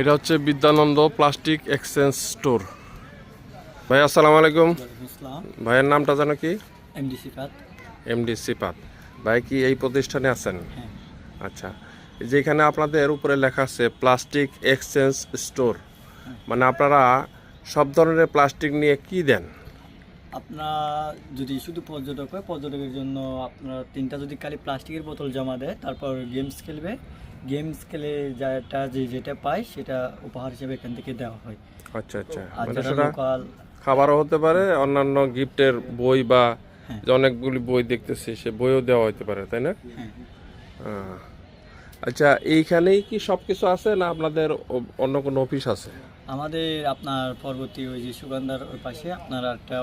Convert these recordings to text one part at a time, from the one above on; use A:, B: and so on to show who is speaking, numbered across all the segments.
A: এটা হচ্ছে Bidyanondo plastic exchange store. ভাই আসসালামু আলাইকুম। ভাইয়ের নামটা জানো কি?
B: এমডি সিফাত।
A: এমডি সিফাত ভাই কি এই প্রতিষ্ঠানে আছেন?
B: হ্যাঁ।
A: আচ্ছা, যেখানে আপনাদের উপরে লেখা আছে প্লাস্টিক এক্সচেঞ্জ স্টোর, মানে আপনারা সব ধরনের প্লাস্টিক নিয়ে কি দেন?
B: আপনার যদি শুধু পর্যটক হয়, পর্যটকের জন্য আপনার 3টা যদি খালি প্লাস্টিকের বোতল জমা দেয়, তারপর গেমস খেলবে, গেমস খেলে যেটা পায় সেটা উপহার হিসেবে এখান থেকে দেওয়া হয়।
A: আচ্ছা আচ্ছা,
B: আর
A: মানে
B: যারা
A: সেটা
B: লোকাল
A: খাবারও হতে পারে, অন্যান্য গিফটের বই বা
B: হ্যাঁ।
A: যে অনেকগুলি বই দেখতেছি সে বইও দেওয়া হতে পারে, তাই না?
B: হ্যাঁ।
A: আচ্ছা, এইখানেই কি সব কিছু আছে না আপনাদের অন্য কোনো অফিস আছে?
B: আমাদের আপনার পরবর্তী ওই যে সুগন্ধার ওই পাশে আপনার একটা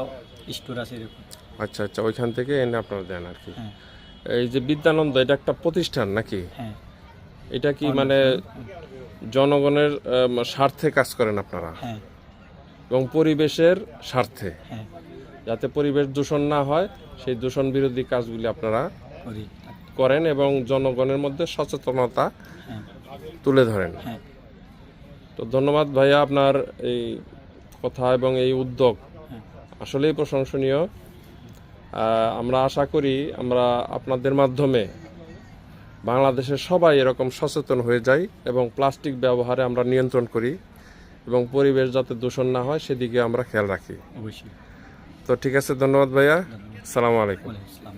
B: স্টোর আছে এরকম।
A: আচ্ছা আচ্ছা, ওইখান থেকে এনে আপনারা দেন আর কি।
B: হ্যাঁ।
A: এই যে বিদ্যানন্দ, এটা একটা প্রতিষ্ঠান নাকি?
B: হ্যাঁ।
A: এটা কি মানে জনগণের স্বার্থে কাজ করেন আপনারা
B: হ্যাঁ।
A: এবং পরিবেশের স্বার্থে,
B: হ্যাঁ।
A: যাতে পরিবেশ দূষণ না হয় সেই দূষণ বিরোধী কাজগুলি আপনারা
B: করি।
A: করেন এবং জনগণের মধ্যে সচেতনতা
B: হ্যাঁ।
A: তুলে ধরেন।
B: হ্যাঁ।
A: তো ধন্যবাদ ভাইয়া, আপনার এই কথা এবং এই উদ্যোগ
B: হ্যাঁ।
A: আসলেই প্রশংসনীয়। আমরা আশা করি আমরা আপনাদের মাধ্যমে বাংলাদেশের সবাই এরকম সচেতন হয়ে যায় এবং প্লাস্টিক ব্যবহারে আমরা নিয়ন্ত্রণ করি এবং পরিবেশ যাতে দূষণ না হয় সেদিকে আমরা খেয়াল রাখি।
B: অবশ্যই।
A: তো ঠিক আছে, ধন্যবাদ ভাইয়া।
B: ধন্যবাদ।
A: আসসালামু আলাইকুম।
B: ওয়ালাইকুম আসসালাম।